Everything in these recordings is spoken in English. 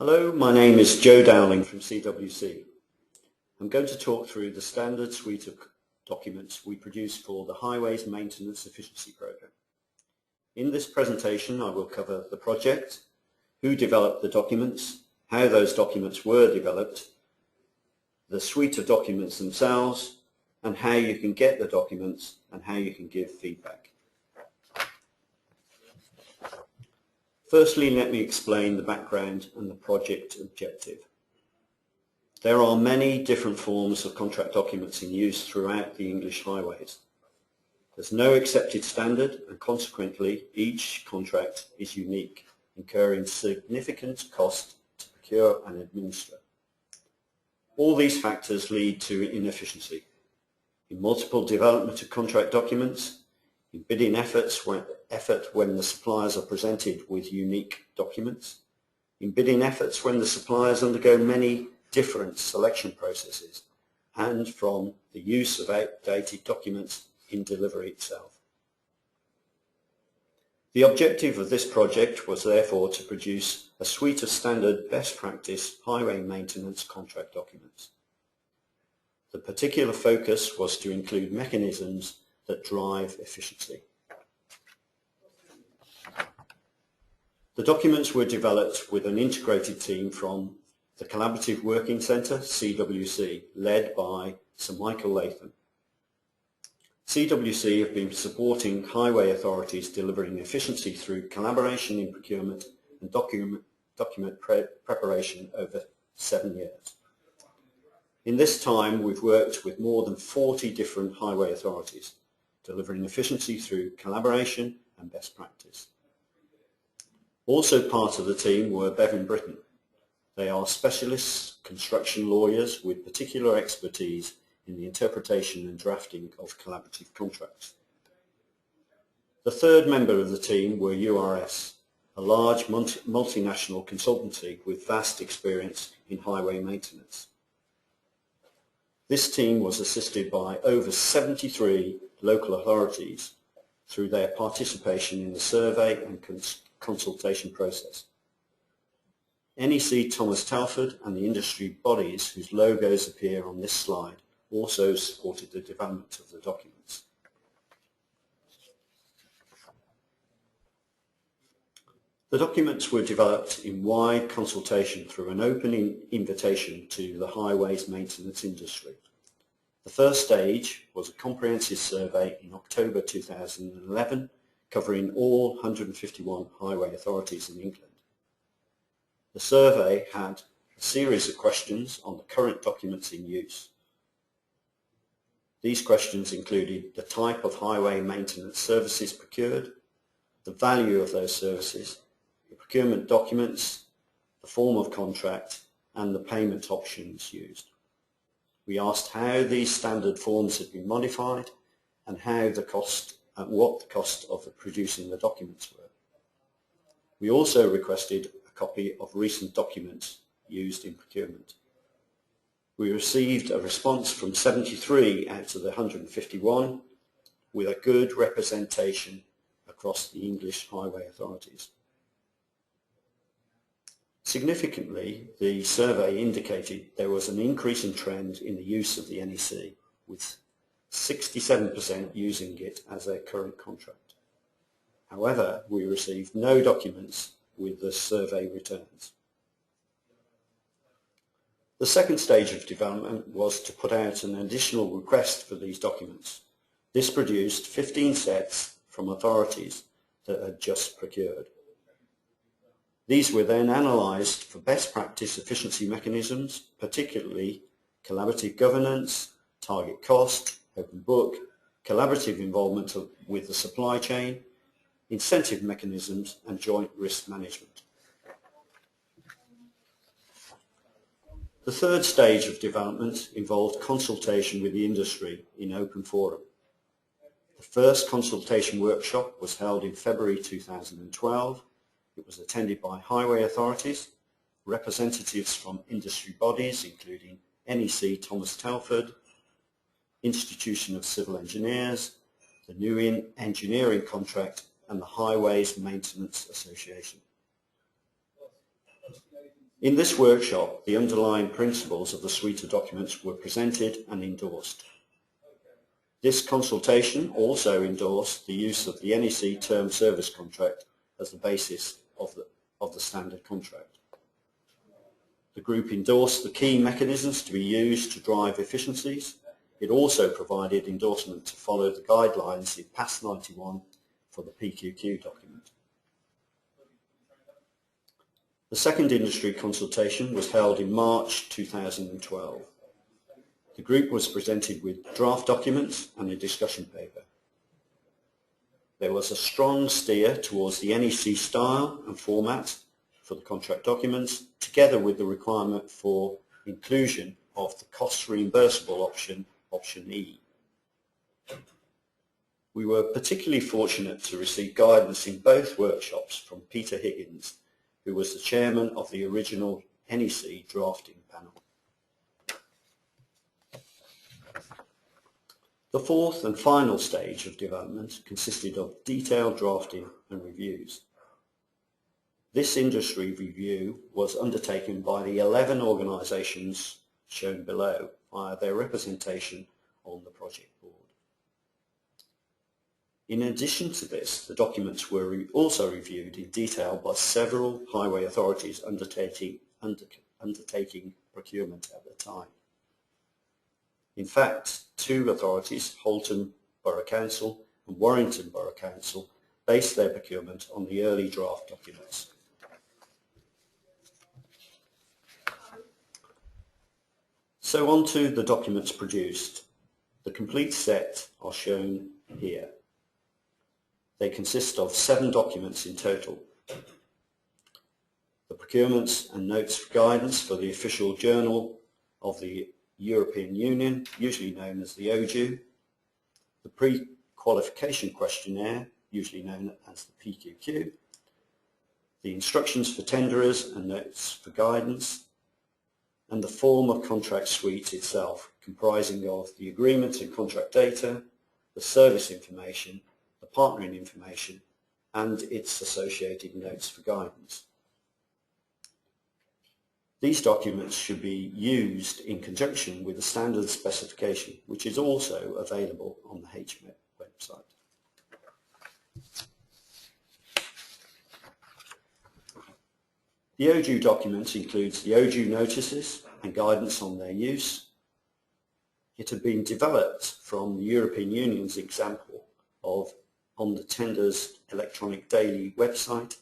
Hello, my name is Joe Dowling from CWC. I'm going to talk through the standard suite of documents we produce for the Highways Maintenance Efficiency Programme. In this presentation I will cover the project, who developed the documents, how those documents were developed, the suite of documents themselves, and how you can get the documents and how you can give feedback. Firstly, let me explain the background and the project objective. There are many different forms of contract documents in use throughout the English highways. There's no accepted standard, and consequently each contract is unique, incurring significant cost to procure and administer. All these factors lead to inefficiency in multiple development of contract documents, in bidding effort when the suppliers are presented with unique documents, in bidding efforts when the suppliers undergo many different selection processes, and from the use of outdated documents in delivery itself. The objective of this project was therefore to produce a suite of standard best practice highway maintenance contract documents. The particular focus was to include mechanisms that drive efficiency. The documents were developed with an integrated team from the Collaborative Working Centre, CWC, led by Sir Michael Latham. CWC have been supporting highway authorities delivering efficiency through collaboration in procurement and document preparation over 7 years. In this time, we've worked with more than 40 different highway authorities, delivering efficiency through collaboration and best practice. Also part of the team were Bevan Britton. They are specialist construction lawyers with particular expertise in the interpretation and drafting of collaborative contracts. The third member of the team were URS, a large multinational consultancy with vast experience in highway maintenance. This team was assisted by over 73 local authorities through their participation in the survey and consultation process. NEC Thomas Telford and the industry bodies whose logos appear on this slide also supported the development of the documents. The documents were developed in wide consultation through an open invitation to the highways maintenance industry. The first stage was a comprehensive survey in October 2011 covering all 151 highway authorities in England. The survey had a series of questions on the current documents in use. These questions included the type of highway maintenance services procured, the value of those services, the procurement documents, the form of contract, and the payment options used. We asked how these standard forms had been modified and what the cost of producing the documents were. We also requested a copy of recent documents used in procurement. We received a response from 73 out of the 151 with a good representation across the English highway authorities. Significantly, the survey indicated there was an increasing trend in the use of the NEC, with 67% using it as their current contract. However, we received no documents with the survey returns. The second stage of development was to put out an additional request for these documents. This produced 15 sets from authorities that had just procured. These were then analysed for best practice efficiency mechanisms, particularly collaborative governance, target cost, open book, collaborative involvement with the supply chain, incentive mechanisms, and joint risk management. The third stage of development involved consultation with the industry in open forum. The first consultation workshop was held in February 2012. It was attended by highway authorities, representatives from industry bodies including NEC Thomas Telford, Institution of Civil Engineers, the New Engineering Contract, and the Highways Maintenance Association. In this workshop, the underlying principles of the suite of documents were presented and endorsed. This consultation also endorsed the use of the NEC term service contract as the basis of the standard contract. The group endorsed the key mechanisms to be used to drive efficiencies. It also provided endorsement to follow the guidelines in PAS 91 for the PQQ document. The second industry consultation was held in March 2012. The group was presented with draft documents and a discussion paper. There was a strong steer towards the NEC style and format for the contract documents, together with the requirement for inclusion of the cost reimbursable option, option E. We were particularly fortunate to receive guidance in both workshops from Peter Higgins, who was the chairman of the original NEC drafting panel. The fourth and final stage of development consisted of detailed drafting and reviews. This industry review was undertaken by the 11 organisations shown below via their representation on the project board. In addition to this, the documents were also reviewed in detail by several highway authorities undertaking procurement at the time. In fact, two authorities, Halton Borough Council and Warrington Borough Council, based their procurement on the early draft documents. So on to the documents produced. The complete set are shown here. They consist of 7 documents in total. The procurements and notes for guidance for the official journal of the European Union, usually known as the OJU, the pre-qualification questionnaire, usually known as the PQQ, the instructions for tenderers and notes for guidance, and the form of contract suite itself, comprising of the agreement and contract data, the service information, the partnering information, and its associated notes for guidance. These documents should be used in conjunction with the standard specification, which is also available on the HMEP website. The OJU document includes the OJU notices and guidance on their use. It had been developed from the European Union's example of on the tender's electronic daily website.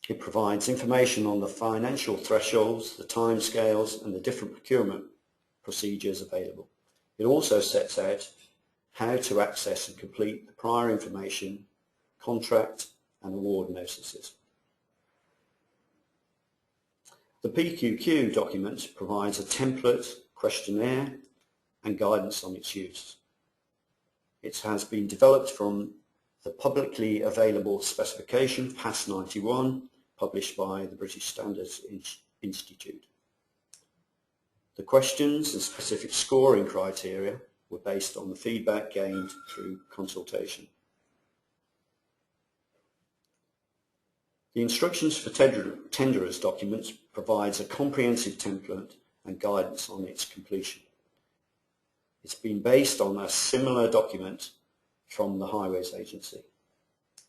It provides information on the financial thresholds, the timescales, and the different procurement procedures available. It also sets out how to access and complete the prior information, contract, and award notices. The PQQ document provides a template, questionnaire, and guidance on its use. It has been developed from the publicly available specification, PAS 91, published by the British Standards Institute. The questions and specific scoring criteria were based on the feedback gained through consultation. The instructions for tenderers documents provides a comprehensive template and guidance on its completion. It's been based on a similar document from the Highways Agency.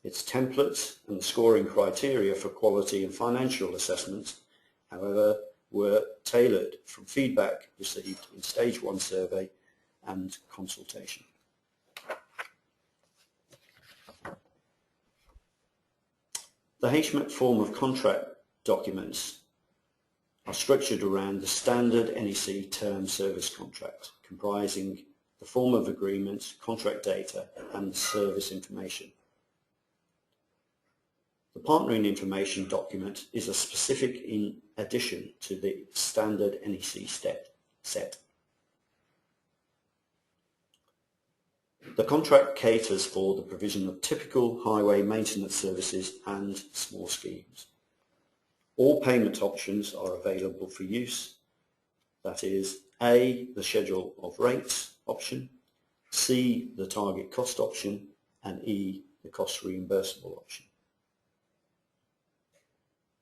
Its templates and the scoring criteria for quality and financial assessments, however, were tailored from feedback received in Stage 1 survey and consultation. The HMEP form of contract documents are structured around the standard NEC term service contract, comprising the form of agreement, contract data, and service information. The partnering information document is a specific in addition to the standard NEC set. The contract caters for the provision of typical highway maintenance services and small schemes. All payment options are available for use. That is, A, the schedule of rates option, C, the target cost option, and E, the cost reimbursable option.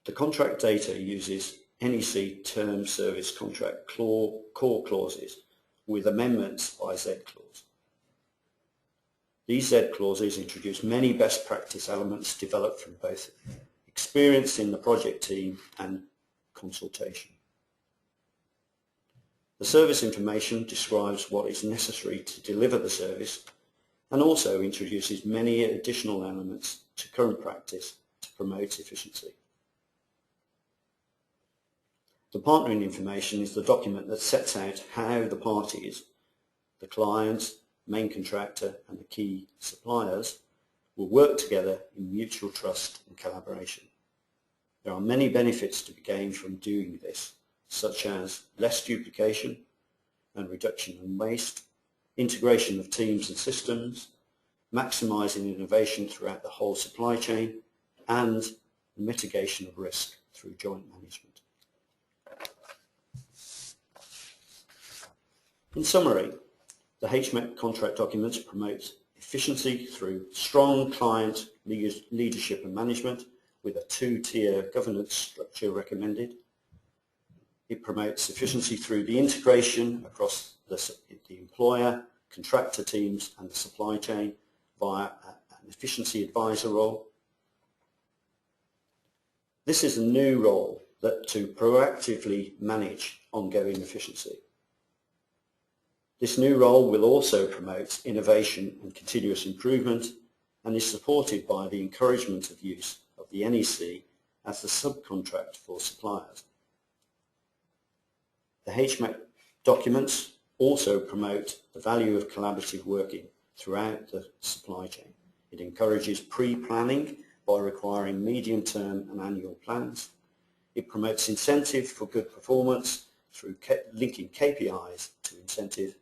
The contract data uses NEC term service contract core clauses with amendments by Z clause. These Z clauses introduce many best practice elements developed from both experience in the project team and consultation. The service information describes what is necessary to deliver the service and also introduces many additional elements to current practice to promote efficiency. The partnering information is the document that sets out how the parties, the client, main contractor and the key suppliers will work together in mutual trust and collaboration. There are many benefits to be gained from doing this, such as less duplication and reduction in waste, integration of teams and systems, maximising innovation throughout the whole supply chain, and mitigation of risk through joint management. In summary, the HMEP contract documents promote efficiency through strong client leadership and management with a two-tier governance structure recommended. It promotes efficiency through the integration across the employer, contractor teams and the supply chain via an efficiency advisor role. This is a new role to proactively manage ongoing efficiency. This new role will also promote innovation and continuous improvement and is supported by the encouragement of use of the NEC as the subcontract for suppliers. The HMEP documents also promote the value of collaborative working throughout the supply chain. It encourages pre-planning by requiring medium-term and annual plans. It promotes incentive for good performance through linking KPIs to incentive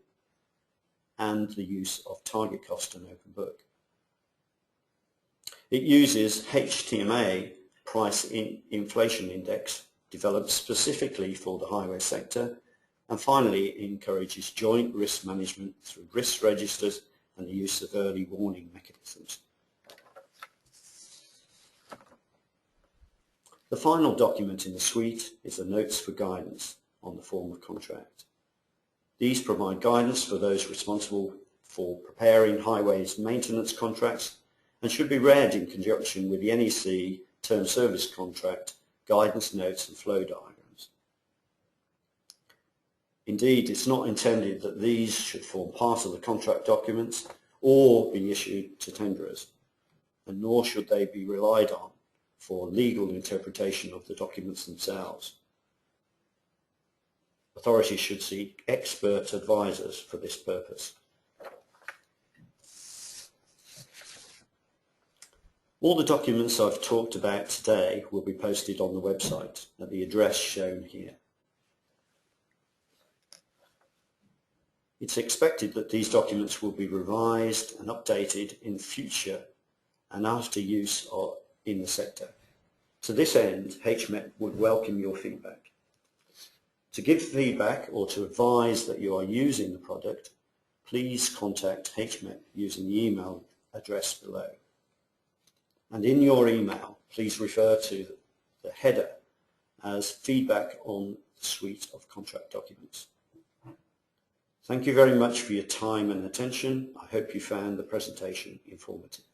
and the use of target cost and open book. It uses HMEP price inflation index developed specifically for the highway sector, and finally it encourages joint risk management through risk registers and the use of early warning mechanisms. The final document in the suite is the Notes for Guidance on the form of contract. These provide guidance for those responsible for preparing highways maintenance contracts and should be read in conjunction with the NEC term service contract, guidance notes and flow diagrams. Indeed, it's not intended that these should form part of the contract documents or be issued to tenderers, and nor should they be relied on for legal interpretation of the documents themselves. Authorities should seek expert advisors for this purpose. All the documents I've talked about today will be posted on the website at the address shown here. It's expected that these documents will be revised and updated in future and after use in the sector. To this end, HMEP would welcome your feedback. To give feedback or to advise that you are using the product, please contact HMEP using the email address below. And in your email, please refer to the header as feedback on the suite of contract documents. Thank you very much for your time and attention. I hope you found the presentation informative.